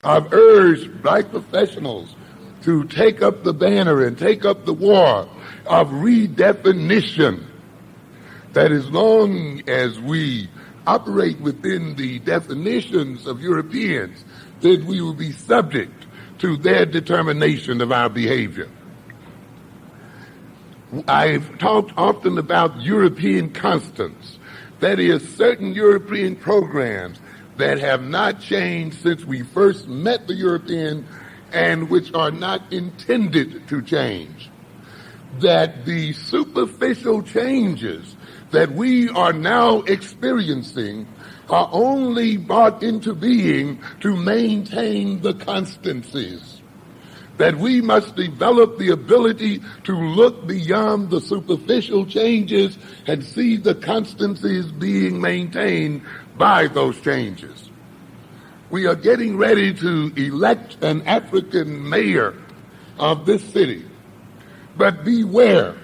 I've urged black professionals to take up the banner and take up the war of redefinition, that as long as we operate within the definitions of Europeans, that we will be subject to their determination of our behavior. I've talked often about European constants, that is, certain European programs that have not changed since we first met the European and which are not intended to change. That the superficial changes that we are now experiencing are only brought into being to maintain the constancies. That we must develop the ability to look beyond the superficial changes and see the constancies being maintained by those changes. We are getting ready to elect an African mayor of this city. But beware,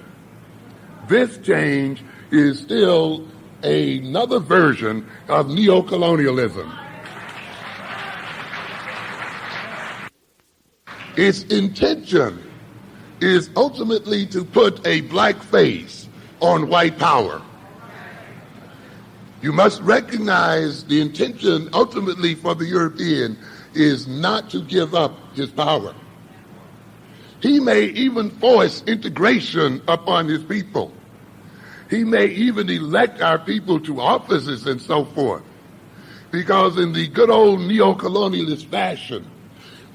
this change is still another version of neocolonialism. Its intention is ultimately to put a black face on white power. You must recognize the intention ultimately for the European is not to give up his power. He may even force integration upon his people. He may even elect our people to offices and so forth. Because in the good old neocolonialist fashion,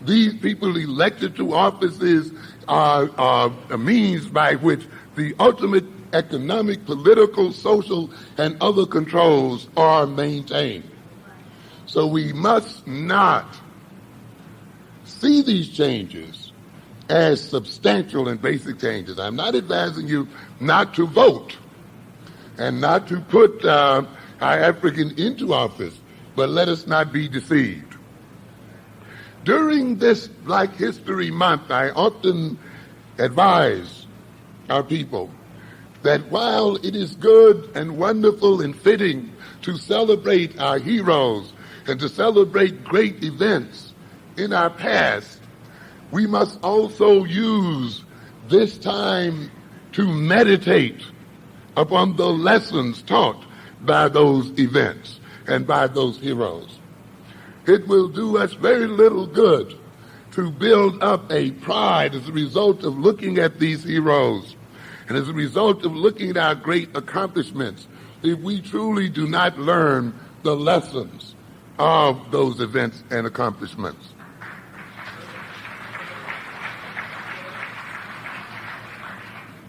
these people elected to offices are a means by which the ultimate economic, political, social, and other controls are maintained. So we must not see these changes as substantial and basic changes. I'm not advising you not to vote and not to put our African into office, but let us not be deceived. During this Black History Month, I often advise our people that while it is good and wonderful and fitting to celebrate our heroes and to celebrate great events in our past, we must also use this time to meditate upon the lessons taught by those events and by those heroes. It will do us very little good to build up a pride as a result of looking at these heroes and as a result of looking at our great accomplishments if we truly do not learn the lessons of those events and accomplishments.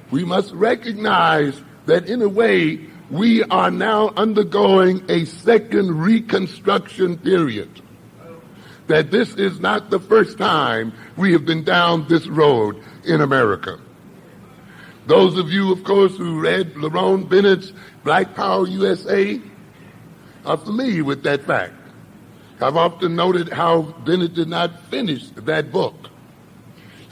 We must recognize that in a way we are now undergoing a second Reconstruction period. That this is not the first time we have been down this road in America. Those of you, of course, who read Lerone Bennett's Black Power USA are familiar with that fact. I've often noted how Bennett did not finish that book.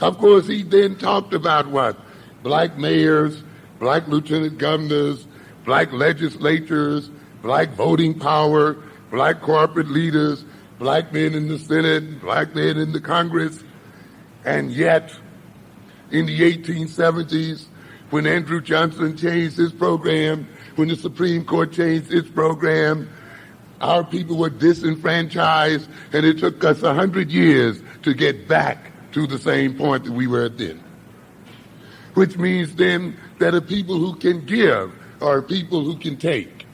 Of course, he then talked about what? Black mayors, black lieutenant governors, black legislatures, black voting power, black corporate leaders, black men in the Senate, black men in the Congress. And yet, in the 1870s, when Andrew Johnson changed his program, when the Supreme Court changed its program, our people were disenfranchised, and it took us 100 years to get back to the same point that we were at then. Which means then that a people who can give are people who can take.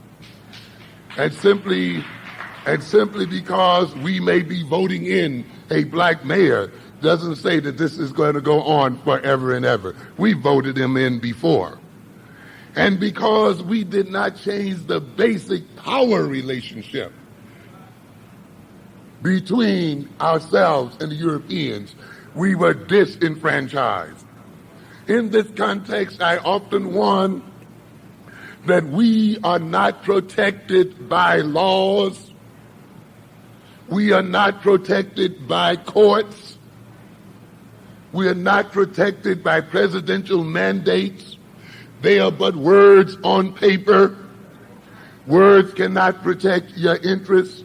And simply because we may be voting in a black mayor doesn't say that this is going to go on forever and ever. We voted him in before. And because we did not change the basic power relationship between ourselves and the Europeans, we were disenfranchised. In this context, I often warn that we are not protected by laws. We are not protected by courts. We are not protected by presidential mandates. They are but words on paper. Words cannot protect your interests.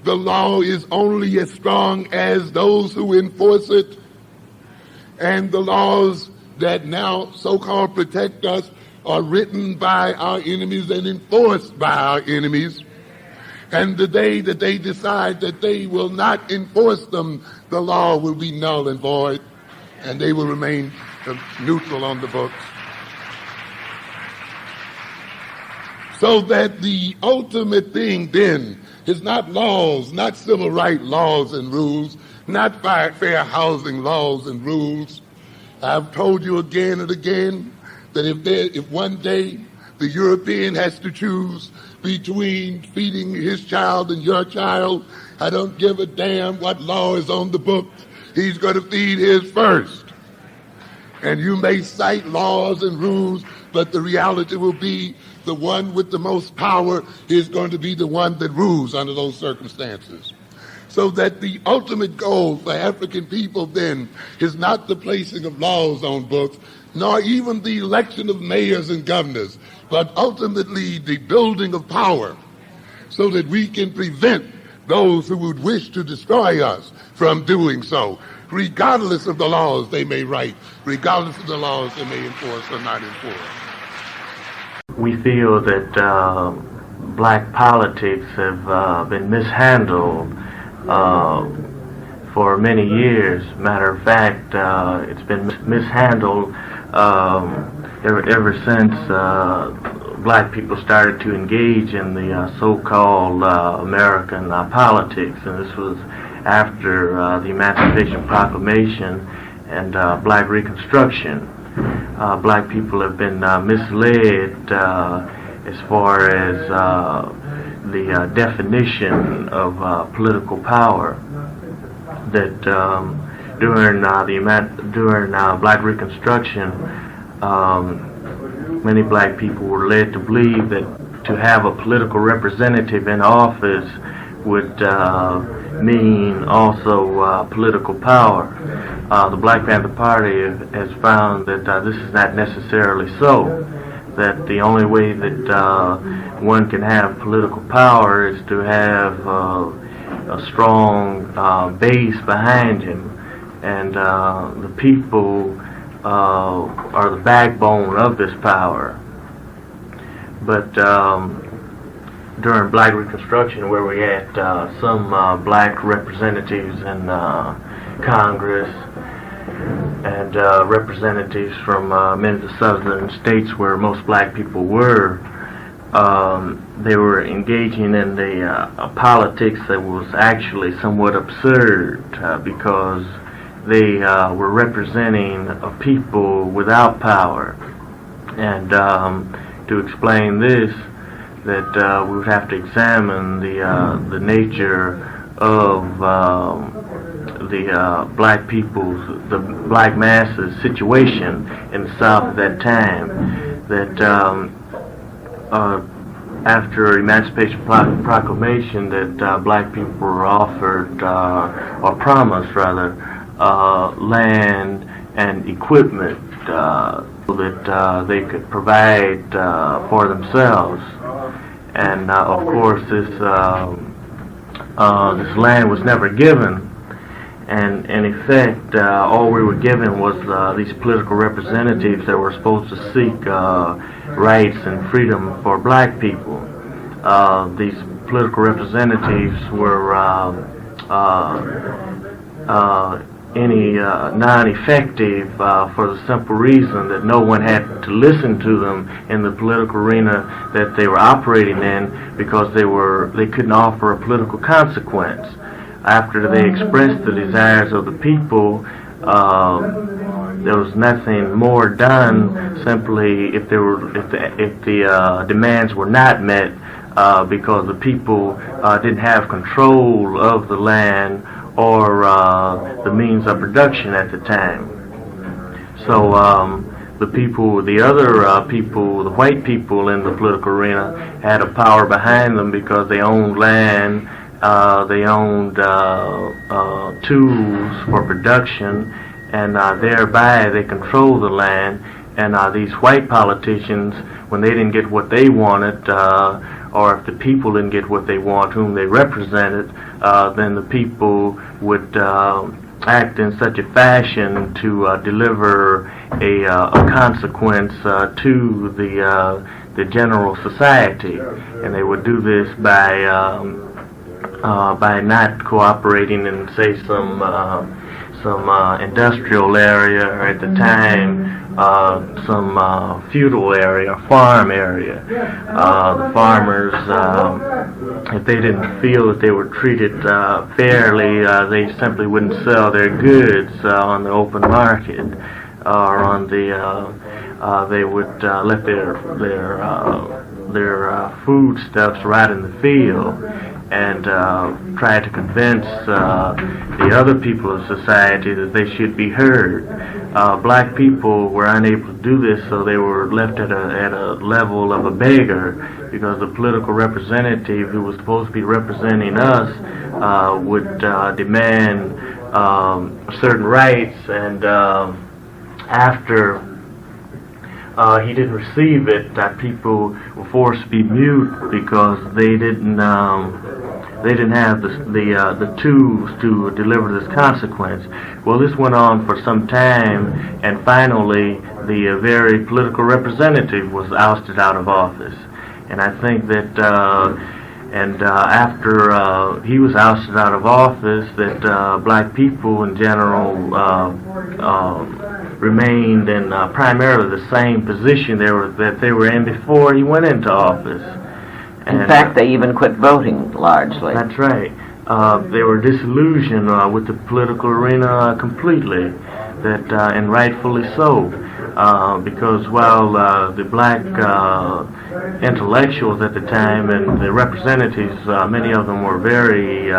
the law is only as strong as those who enforce it, and the laws that now so-called protect us are written by our enemies and enforced by our enemies. And the day that they decide that they will not enforce them, the law will be null and void, and they will remain neutral on the books. So that the ultimate thing then is not laws, not civil rights laws and rules, not fair housing laws and rules. I've told you again and again that if one day the European has to choose between feeding his child and your child, I don't give a damn what law is on the books. He's going to feed his first. And you may cite laws and rules, but the reality will be the one with the most power is going to be the one that rules under those circumstances. So that the ultimate goal for African people then is not the placing of laws on books, nor even the election of mayors and governors, but ultimately the building of power so that we can prevent those who would wish to destroy us from doing so, regardless of the laws they may write, regardless of the laws they may enforce or not enforce. We feel that black politics have been mishandled for many years. Matter of fact, it's been mishandled ever since black people started to engage in the so-called American politics, and this was after the Emancipation Proclamation and black Reconstruction. Black people have been misled as far as the definition of political power. That during black Reconstruction, many black people were led to believe that to have a political representative in office would mean also political power. The Black Panther Party has found that this is not necessarily so, that the only way that one can have political power is to have a strong base behind him, and the people are the backbone of this power. But during black Reconstruction, where we had some black representatives in Congress and representatives from many of the southern states where most black people were, they were engaging in the politics that was actually somewhat absurd because they were representing a people without power. And to explain this, that we would have to examine the nature of the black people's, the black masses' situation in the South at that time. That after Emancipation Proclamation, that black people were offered, or promised rather, land and equipment so that they could provide for themselves. And of course, this land was never given, and in effect, all we were given was these political representatives that were supposed to seek rights and freedom for black people. These political representatives were non-effective for the simple reason that no one had to listen to them in the political arena that they were operating in, because they couldn't offer a political consequence. After they expressed the desires of the people, there was nothing more done. Simply, if the demands were not met, because the people didn't have control of the land or the means of production at the time. So the people, the other people, the white people in the political arena had a power behind them because they owned land, they owned tools for production, and thereby they controlled the land. And these white politicians, when they didn't get what they wanted, or if the people didn't get what they want, whom they represented, then the people would act in such a fashion to deliver a consequence to the general society, and they would do this by not cooperating in, say, some industrial area, or at the time some feudal area, farm area. The farmers, if they didn't feel that they were treated fairly, they simply wouldn't sell their goods on the open market, or on the they would let their foodstuffs right in the field, and try to convince the other people of society that they should be heard. Black people were unable to do this, so they were left at a level of a beggar, because the political representative who was supposed to be representing us would demand certain rights, and after he didn't receive it, that people were forced to be mute because they didn't have the tools to deliver this consequence. Well, this went on for some time, and finally the very political representative was ousted out of office. And I think that after he was ousted out of office, that black people in general remained in primarily the same position that they were in before he went into office. In fact, they even quit voting largely. That's right. They were disillusioned with the political arena completely, and rightfully so, because while the black intellectuals at the time and the representatives, many of them were very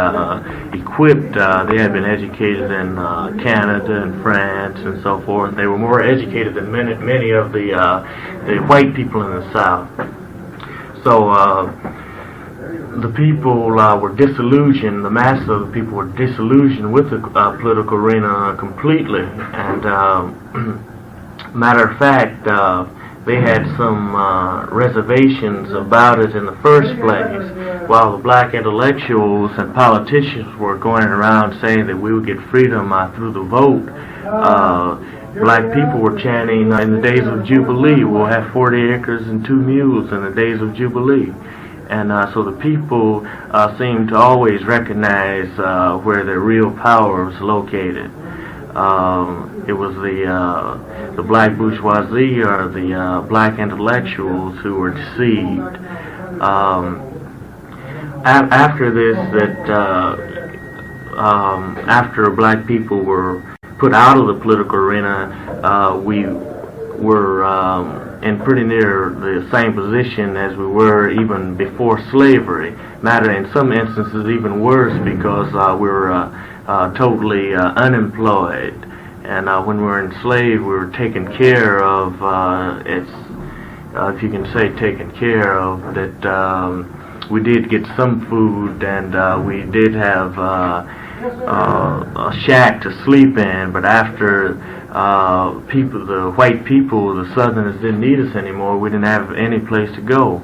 equipped. They had been educated in Canada and France and so forth. They were more educated than many of the white people in the South. So the people were disillusioned, the mass of the people were disillusioned with the political arena completely. And matter of fact, they had some reservations about it in the first place, while the black intellectuals and politicians were going around saying that we would get freedom through the vote. Black people were chanting in the days of Jubilee, we'll have 40 acres and 2 mules in the days of Jubilee. And so the people seemed to always recognize where their real power was located. It was the black bourgeoisie or the black intellectuals who were deceived. After this, after black people were put out of the political arena, we were in pretty near the same position as we were even before slavery. In some instances even worse, because we were totally unemployed. And when we were enslaved, we were taken care of, if you can say taken care of, that we did get some food, and we did have a shack to sleep in, but after the white people, the Southerners, didn't need us anymore, we didn't have any place to go.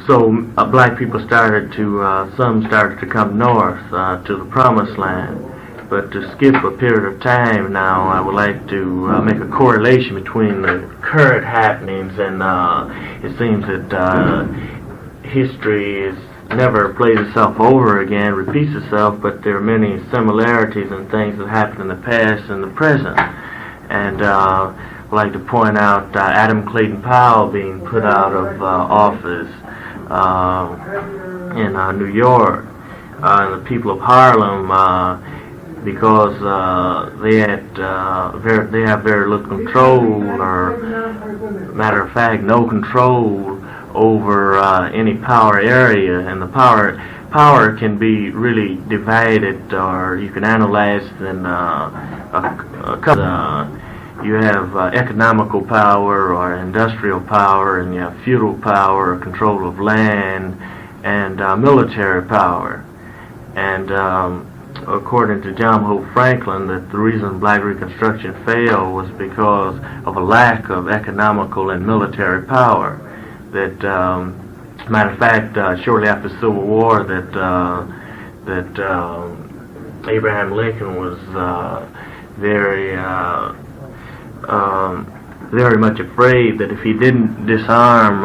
So black people started to, some started to come north to the Promised Land. But to skip a period of time now, I would like to make a correlation between the current happenings, and it seems that history never plays itself over again, repeats itself, but there are many similarities in things that happened in the past and the present. And I'd like to point out Adam Clayton Powell being put out of office in New York, and the people of Harlem, because they have very little control, or matter of fact, no control over any power area, and the power can be really divided, or you can analyze it in a couple. You have economical power or industrial power, and you have feudal power or control of land, and military power. And according to John Hope Franklin, that the reason Black Reconstruction failed was because of a lack of economical and military power. That Matter of fact, shortly after the Civil War, that Abraham Lincoln was very much afraid that if he didn't disarm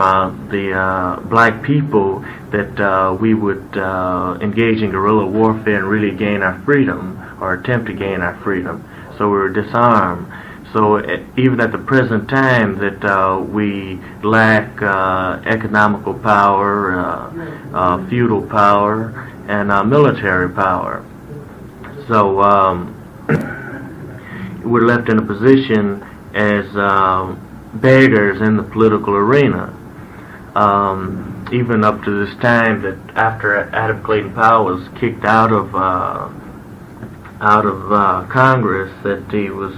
the black people, that we would engage in guerrilla warfare and really gain our freedom, or attempt to gain our freedom. So we were disarmed. So even at the present time that we lack economical power, feudal power, and military power. So we're left in a position as beggars in the political arena. Even up to this time, that after Adam Clayton Powell was kicked out of Congress, that he was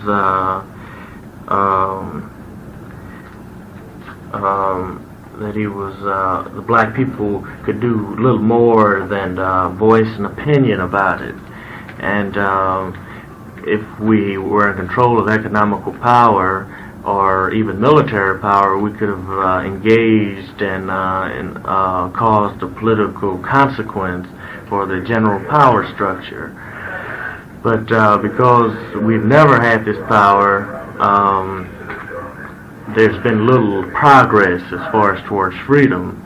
the black people could do little more than voice an opinion about it. And if we were in control of economical power or even military power, we could have engaged and caused a political consequence for the general power structure. But because we've never had this power, there's been little progress as far as towards freedom.